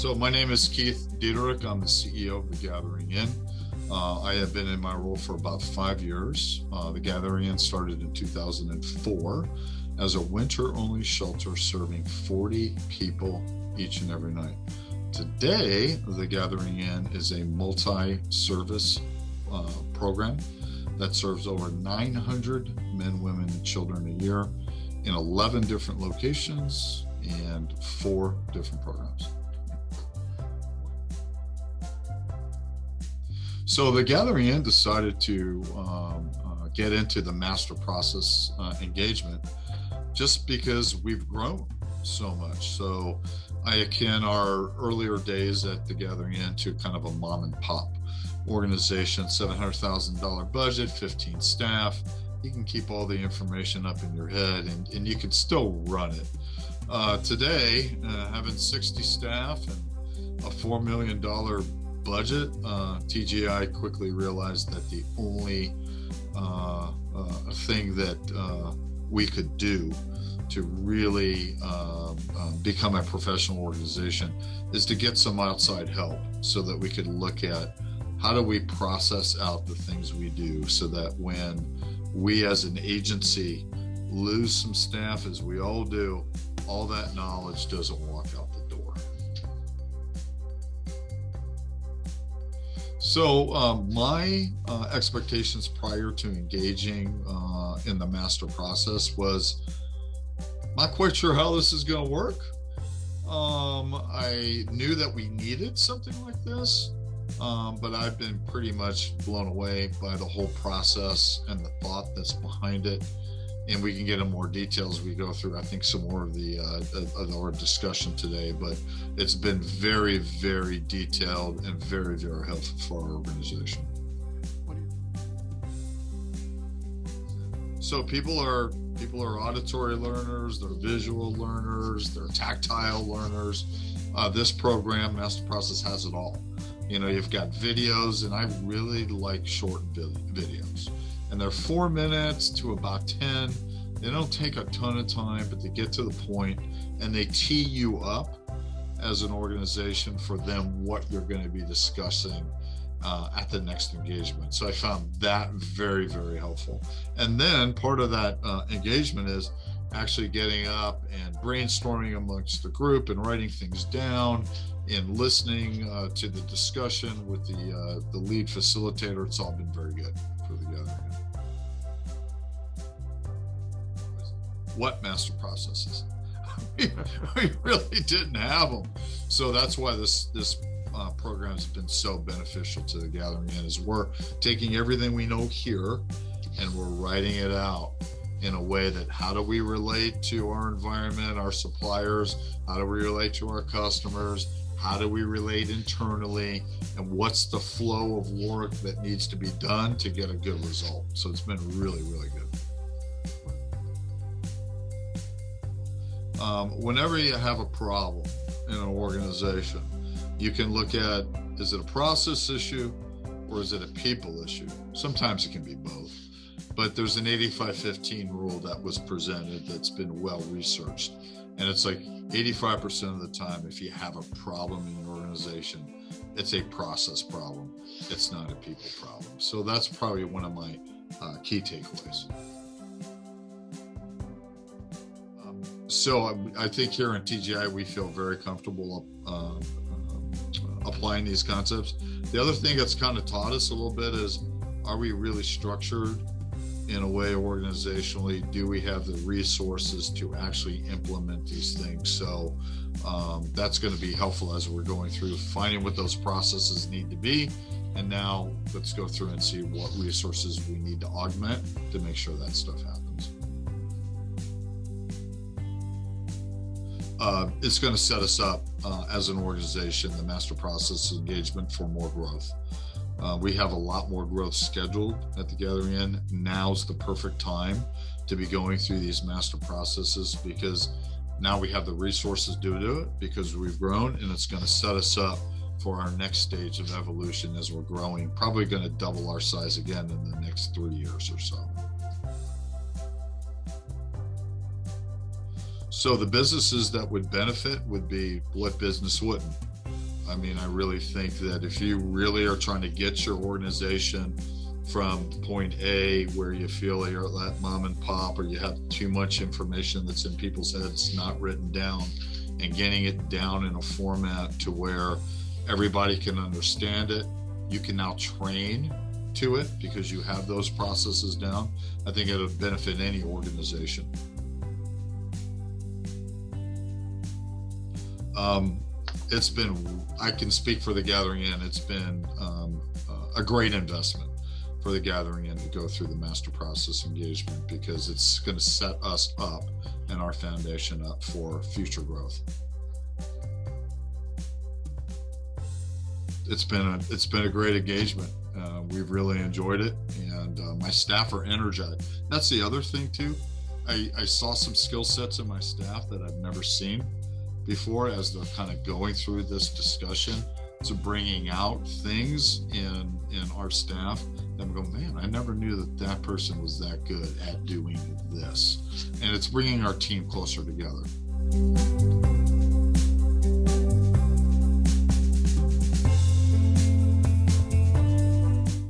So my name is Keith Dieterich. I'm the CEO of The Gathering Inn. I have been in my role for about 5 years. The Gathering Inn started in 2004 as a winter-only shelter serving 40 people each and every night. Today, The Gathering Inn is a multi-service program that serves over 900 men, women, and children a year in 11 different locations and 4 different programs. So the Gathering Inn decided to get into the master process engagement just because we've grown so much. So I akin our earlier days at the Gathering Inn to kind of a mom and pop organization, $700,000 budget, 15 staff. You can keep all the information up in your head and you can still run it. Today, having 60 staff and a $4 million budget, TGI quickly realized that the only thing that we could do to really become a professional organization is to get some outside help so that we could look at how do we process out the things we do so that when we as an agency lose some staff, as we all do, all that knowledge doesn't walk out the door. So my expectations prior to engaging in the master process was not quite sure how this is going to work. I knew that we needed something like this, but I've been pretty much blown away by the whole process and the thought that's behind it. And we can get in more details as we go through, I think, some more of our discussion today. But it's been very, very detailed and very, very helpful for our organization. So people are auditory learners, they're visual learners, they're tactile learners. This program, Master Process, has it all. You know, you've got videos, and I really like short videos. And they're 4 minutes to about 10. They don't take a ton of time, but they get to the point and they tee you up as an organization for them what you're going to be discussing at the next engagement. So I found that very, very helpful. And then part of that engagement is actually getting up and brainstorming amongst the group and writing things down and listening to the discussion with the lead facilitator. It's all been very good for the gathering. What master processes? we really didn't have them. So that's why this program has been so beneficial to the Gathering Inn, is we're taking everything we know here and we're writing it out in a way that how do we relate to our environment, our suppliers, how do we relate to our customers, how do we relate internally, and what's the flow of work that needs to be done to get a good result. So it's been really, really good. Whenever you have a problem in an organization, you can look at, is it a process issue or is it a people issue? Sometimes it can be both, but there's an 85-15 rule that was presented that's been well researched. And it's like 85% of the time, if you have a problem in your organization, it's a process problem. It's not a people problem. So that's probably one of my key takeaways. So I think here in TGI, we feel very comfortable applying these concepts. The other thing that's kind of taught us a little bit is, are we really structured in a way organizationally? Do we have the resources to actually implement these things? So that's going to be helpful as we're going through finding what those processes need to be. And now let's go through and see what resources we need to augment to make sure that stuff happens. It's going to set us up as an organization, the master process engagement, for more growth. We have a lot more growth scheduled at the Gathering Inn. Now's the perfect time to be going through these master processes, because now we have the resources to do it because we've grown, and it's going to set us up for our next stage of evolution as we're growing, probably going to double our size again in the next 3 years or so. So the businesses that would benefit would be, what business wouldn't? I mean, I really think that if you really are trying to get your organization from point A, where you feel you're at mom and pop, or you have too much information that's in people's heads not written down, and getting it down in a format to where everybody can understand it, you can now train to it because you have those processes down. I think it'll benefit any organization. It's been, I can speak for the Gathering Inn, it's been a great investment for the Gathering Inn to go through the master process engagement, because it's going to set us up and our foundation up for future growth. It's been a great engagement. We've really enjoyed it, and my staff are energized. That's the other thing too. I saw some skill sets in my staff that I've never seen before as they're kind of going through this discussion, to bringing out things in our staff that I'm going, man, I never knew that person was that good at doing this. And it's bringing our team closer together.